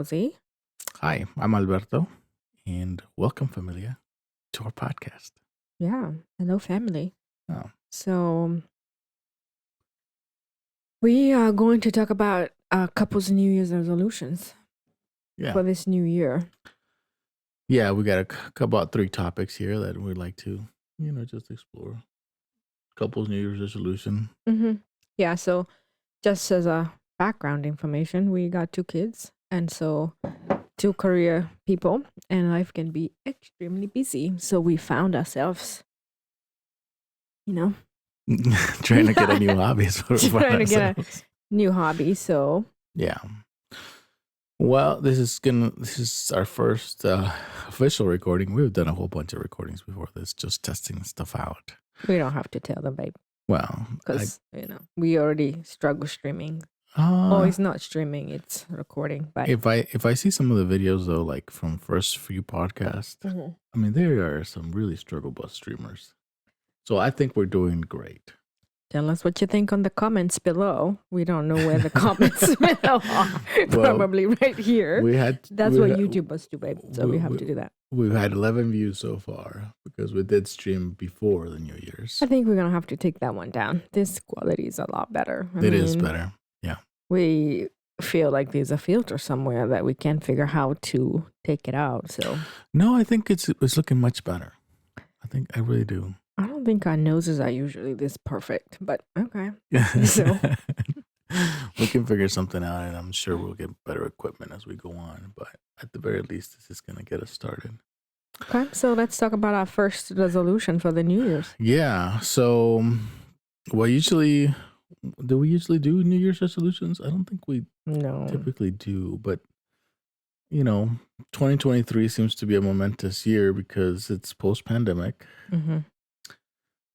Jose. Hi, I'm Alberto, and welcome, familia, to our podcast. Yeah. Hello, family. Oh, So, we are going to talk about couples' New Year's resolutions yeah. for this new year. Yeah, we got about three topics here that we'd like to, just explore. Couples New Year's resolution. Yeah. So, just as a background information, we got 2 kids. And so, 2 career people, and life can be extremely busy. So, we found ourselves, Trying to get a new hobby for trying to get a ourselves. new hobby. So, Yeah. Well, this is our first official recording. We've done a whole bunch of recordings before this, just testing stuff out. we don't have to tell them, babe, Well, because, we already struggle streaming. Oh, I it's not streaming; it's recording. But if I see some of the videos though, like from first few podcasts, I mean there are some really struggle bus streamers. So I think we're doing great. tell us what you think on the comments below. We don't know where the comments below are. Probably right here. That's what YouTubers do, babe. So we have to do that. We've had 11 views so far because we did stream before the New Year's. I think we're gonna have to take that one down. This quality is a lot better. It is better. Yeah. We feel like there's a filter somewhere that we can't figure how to take it out. So no, I think it's looking much better. I really do. I don't think our noses are usually this perfect, but okay. So we can figure something out, and I'm sure we'll get better equipment as we go on. But at the very least, this is going to get us started. Okay, so let's talk about our first resolution for the New Year's. Yeah. So, do we usually do New Year's resolutions? I don't think we typically do, but 2023 seems to be a momentous year because it's post-pandemic.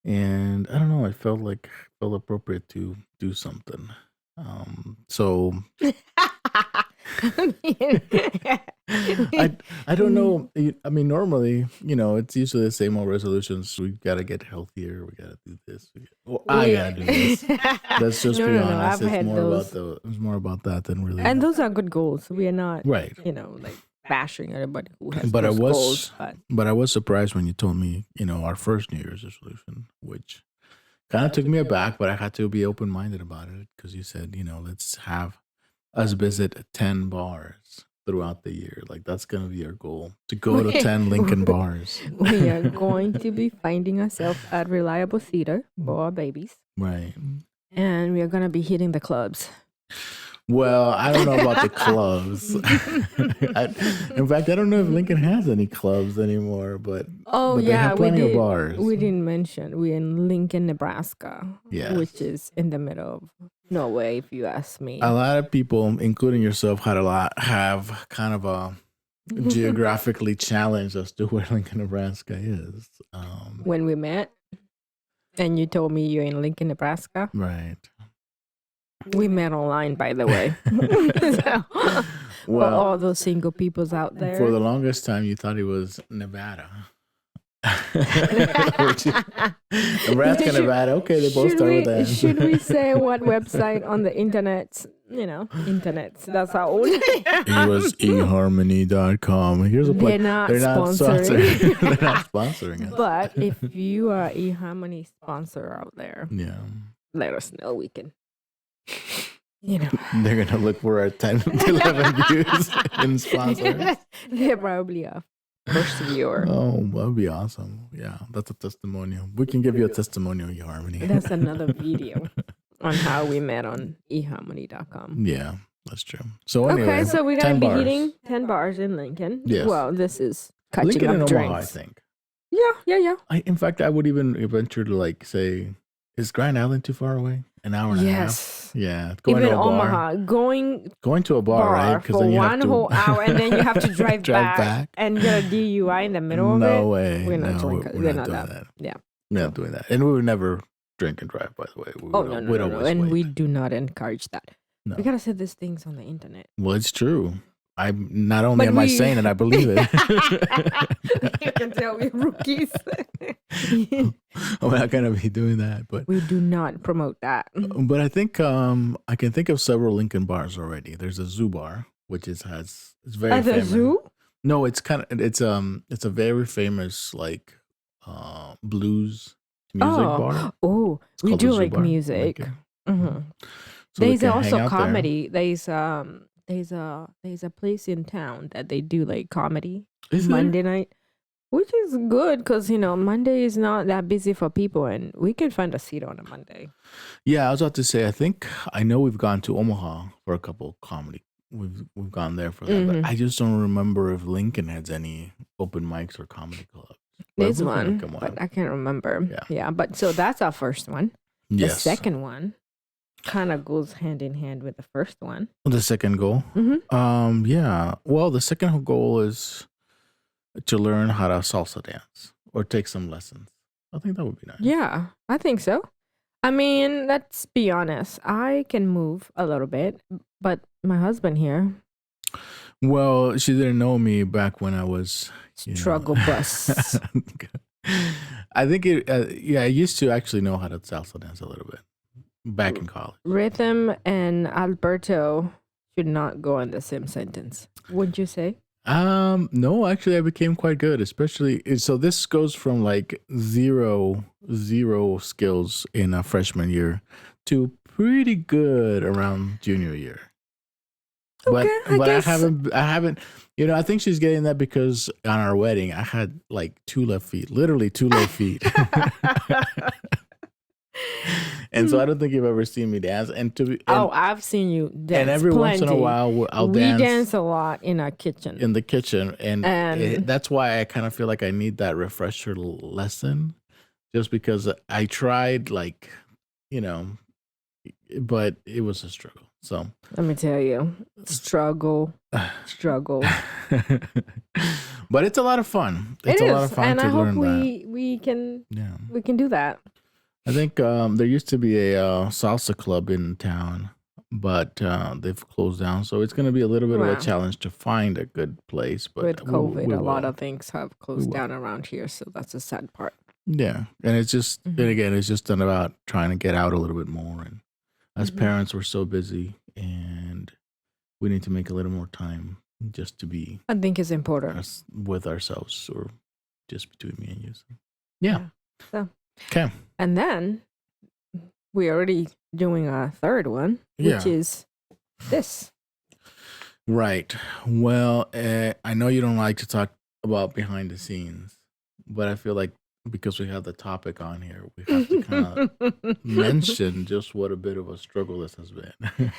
And I don't know, I felt appropriate to do something. So I don't know. I mean, normally, it's usually the same old resolutions. We got to get healthier. We got to do this. I got to do this. Let's just be honest. It's more about that than really. And those are good goals. We are not, right. Like bashing everybody who has but goals. But I was surprised when you told me, our first New Year's resolution, which kind of took me aback, but I had to be open-minded about it because you said, let's have us visit 10 bars throughout the year. Like that's going to be our goal, to go to 10 Lincoln bars. We are going to be finding ourselves at Reliable Theater for our babies. Right. And we are going to be hitting the clubs. Well, I don't know about the clubs. In fact, I don't know if Lincoln has any clubs anymore, but they have plenty of bars. We didn't mention we're in Lincoln, Nebraska, which is in the middle of nowhere, if you ask me. A lot of people, including yourself, have kind of a geographically challenged as to where Lincoln, Nebraska is. When we met, and you told me you're in Lincoln, Nebraska, right? We met online, by the way. For all those single peoples out there. For the longest time, you thought it was Nevada. Nebraska, Nevada. Okay, they both start with that. Should we say what website on the internet? Internets. That's how old. It was eharmony.com. Here's a plug. They're not sponsoring. They're not sponsoring us. But if you are eHarmony sponsor out there, let us know. We can. They're gonna look for our 10 to 11 views and sponsors. They're probably a first viewer. Oh, that'd be awesome. Yeah, that's a testimonial. We can give you a testimonial, eHarmony. That's another video on how we met on eHarmony.com. Yeah, that's true. So anyway, so we're gonna be hitting 10 bars in Lincoln. Yes. Well, this is catching Lincoln up and drinks. Omaha, I think. Yeah. In fact, I would even venture to say, is Grand Island too far away? An hour and a half. Yeah, going even to a Omaha, bar. Going to a bar, right? Because then you have to whole hour, and then you have to drive back and get a DUI in the middle of it. No way. We're not drinking. We're not doing that. Yeah, we're not doing that, and we would never drink and drive. By the way, no, and we do not encourage that. No. We gotta say these things on the internet. Well, it's true. I'm not only am I saying it, I believe it. You can tell we're rookies. We're not gonna be doing that, but we do not promote that. But I think I can think of several Lincoln bars already. There's a Zoo Bar, which it's very At the famous. zoo? No, it's a very famous like blues music bar. Oh, It's we called the do Zoo like Bar in music. Lincoln. hmm Mhm. So we There's can hang also out there. comedy. There's a place in town that they do like comedy Is there? Monday night, which is good because Monday is not that busy for people, and we can find a seat on a Monday. Yeah, I was about to say. I know we've gone to Omaha for a couple comedy. We've gone there for that, but Mhm. I just don't remember if Lincoln has any open mics or comedy clubs. But There's we can one, look 'em but up. I can't remember. Yeah. Yeah, but so that's our first one. The Yes. second one kind of goes hand in hand with the first one. The second goal. Mm-hmm. Yeah. Well, the second goal is to learn how to salsa dance or take some lessons. I think that would be nice. Yeah, I think so. I mean, let's be honest. I can move a little bit, but my husband here, Well, she didn't know me back when I was, struggle bus. I think I used to actually know how to salsa dance a little bit back in college. Rhythm and Alberto should not go in the same sentence. Would you say? No, actually, I became quite good, especially. So this goes from like zero skills in a freshman year to pretty good around junior year. But Okay, I but guess. I haven't. I think she's getting that because on our wedding, I had like two left feet, literally two left feet. And so I don't think you've ever seen me dance. I've seen you dance. And every once in a plenty. while, I'll we dance dance a lot in our kitchen. in the kitchen, and And- that's why I kind of feel like I need that refresher lesson, just because I tried, like, but it was a struggle. So Let me tell you, struggle. but it's a lot of fun. It's It a lot is, of fun and to I hope learn that. we can Yeah. do that. I think there used to be a salsa club in town, but they've closed down. So it's going to be a little bit of Wow. a challenge to find a good place. But With COVID, we a lot will. of things have closed down around here, so that's a sad part. Yeah, and it's just Mhm. and again, it's just done about trying to get out a little bit more. And as Mhm. parents, we're so busy, and we need to make a little more time just to be I think it's important. us with ourselves, or just between me and you. So, yeah. So, Okay. and then we're already doing a third one, which Yeah. is this. Right. Well, I know you don't like to talk about behind the scenes, but I feel like because we have the topic on here, we have to kind of mention just what a bit of a struggle this has been.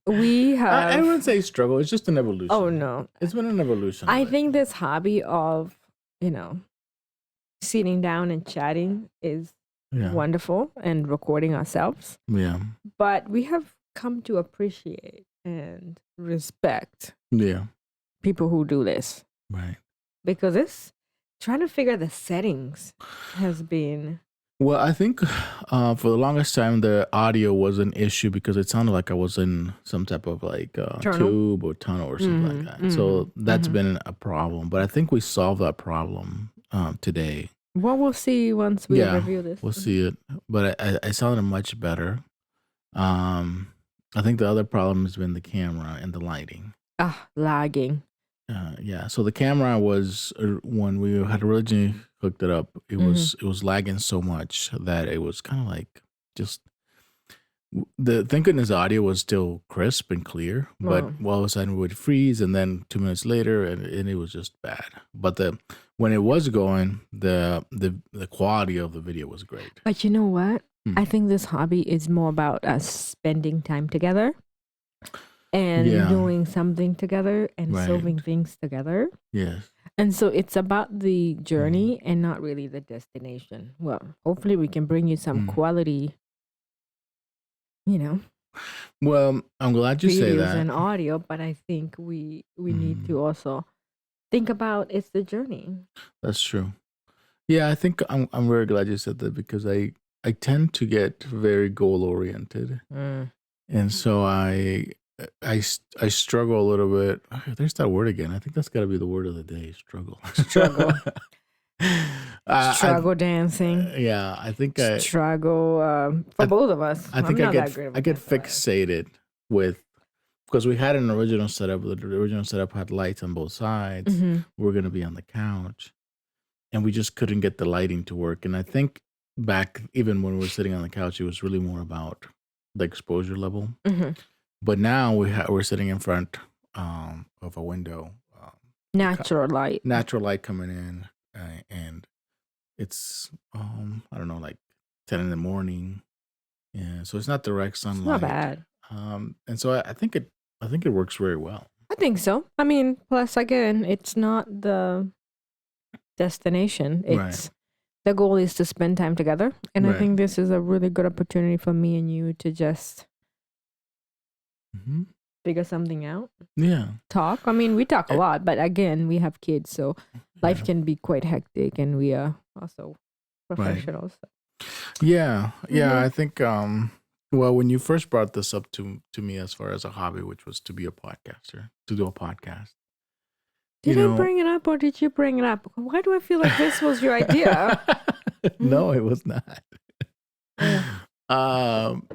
We have. I wouldn't say struggle. It's just an evolution. Oh no! It's been an evolution. I of it. think this hobby of sitting down and chatting is Yeah. wonderful, and recording ourselves. Yeah. But we have come to appreciate and respect Yeah. people who do this, Right. because it's trying to figure the settings has been. Well, I think for the longest time the audio was an issue because it sounded like I was in some type of like Tunnel? tube or tunnel or something like that. So that's mhm. been a problem. But I think we solved that problem today. Well, we'll see once we Yeah, review this. We'll see it. But I sounded much better. I think the other problem has been the camera and the lighting. Lagging. Yeah. So the camera was when we had originally hooked it up, it was lagging so much that it was kind of like just thank goodness the audio was still crisp and clear, but Wow. all of a sudden it would freeze, and then 2 minutes later, and it was just bad. But when it was going, the quality of the video was great. But you know what? I think this hobby is more about us spending time together and Yeah. doing something together and Right. solving things together. Yes. And so it's about the journey and not really the destination. Well, hopefully we can bring you some quality, Well, I'm glad you say videos that. and audio, but I think we need to also think about it's the journey. That's true. Yeah, I think I'm very glad you said that because I tend to get very goal oriented, and so I struggle a little bit. There's that word again. I think that's got to be the word of the day. Struggle. Struggle. Struggle dancing. Yeah, I think Struggle for both of us. I think I'm I not get that great of a I get dancer. fixated with because we had an original setup. The original setup had lights on both sides. hmm We were going to be on the couch, and we just couldn't get the lighting to work. And I think back, even when we were sitting on the couch, it was really more about the exposure level. hmm But now we're sitting in front of a window, Natural light. natural light coming in, and it's I don't know, like 10 in the morning. Yeah, so it's not direct It's not sunlight. bad. And so I think it works very well. I think so. I mean, plus again, it's not the destination. Right. It's the goal is to spend time together, and I Right. think this is a really good opportunity for me and you to just Hmm. figure something out. Yeah. Talk. I mean, we talk a Eh, lot, but again, we have kids, so life Yeah. can be quite hectic, and we are also Right. professionals. Yeah. Yeah. hmm I think well, when you first brought this up to me as far as a hobby, which was to be a podcaster, to do a podcast, you Did I know. bring it up or did you bring it up? Why do I feel like this was your idea? No, it was not. Yeah. Um,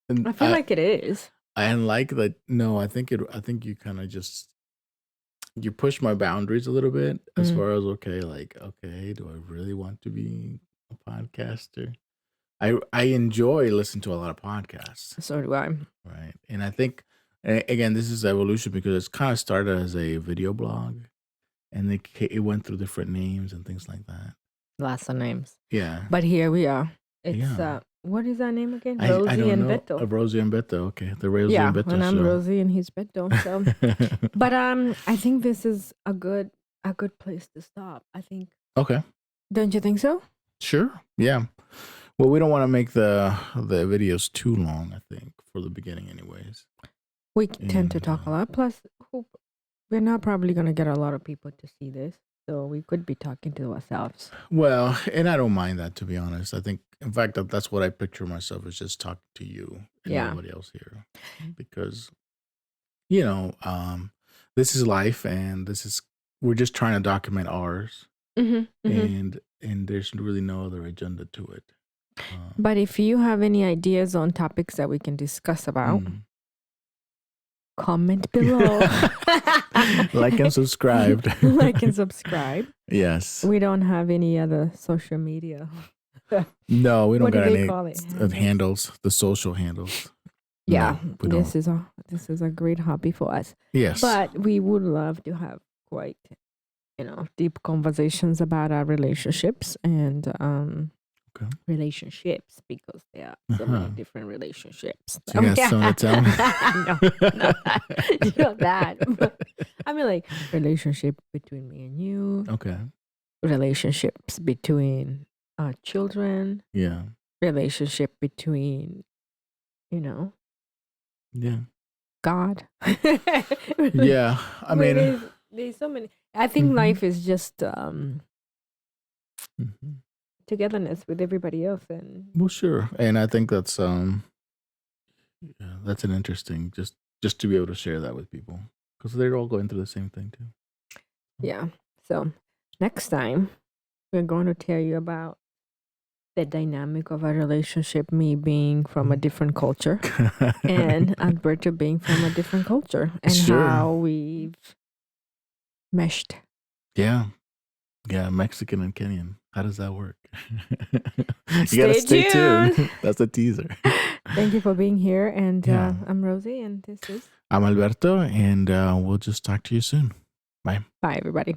and I feel like it is. I like that. No, I think you kind of just you push my boundaries a little bit as Mm. far as okay, do I really want to be a podcaster? I enjoy listening to a lot of podcasts, So do I. right? And I think again, this is evolution because it's kind of started as a video blog, and it went through different names and things like that. Lots of names. Yeah, But here we are. It's yeah. what is our name again? I Rosie don't and know. Beto. Rosie and Beto. Okay, the Rosie Yeah, and Beto and I'm show. Rosie and he's Beto. So but I think this is a good place to stop. I think, Okay, don't you think so? sure. Yeah. Well, we don't want to make the videos too long. I think for the beginning, anyways. We tend to And talk a lot. Plus, we're not probably going to get a lot of people to see this. So we could be talking to ourselves. well, and I don't mind that, to be honest. I think, in fact, that's what I picture myself as, just talking to you and Yeah. nobody else here, because this is life, and we're just trying to document ours, Mm-hmm. and there's really no other agenda to it. But if you have any ideas on topics that we can discuss about, Mm. comment below. Like and subscribe. Like and subscribe. Yes. We don't have any other social media. No, we don't What do got they any call it? handles, the social handles. Yeah, No, we don't. this is a great hobby for us. Yes. But we would love to have quite, deep conversations about our relationships and Okay. relationships, because there are so many Uh-huh. different relationships. So you got something to tell me? No, not that. But I mean, like relationship between me and you, Okay. relationships between our children, Yeah. relationship between, Yeah. God. Yeah. I Wait, mean, there's so many. I think Mhm. life is just mhm. togetherness with everybody else, and Well, sure. And I think that's an interesting, just to be able to share that with people, because they're all going through the same thing too. yeah. So next time we're going to tell you about the dynamic of a relationship, me being from a different culture and Alberto being from a different culture, and Sure. how we've meshed. Yeah. Yeah. Mexican and Kenyan. How does that work? Stay You gotta stay tuned. tuned. That's a teaser. Thank you for being here, and Yeah. I'm Rosie, and this is I'm Alberto, and we'll just talk to you soon. Bye. bye, everybody.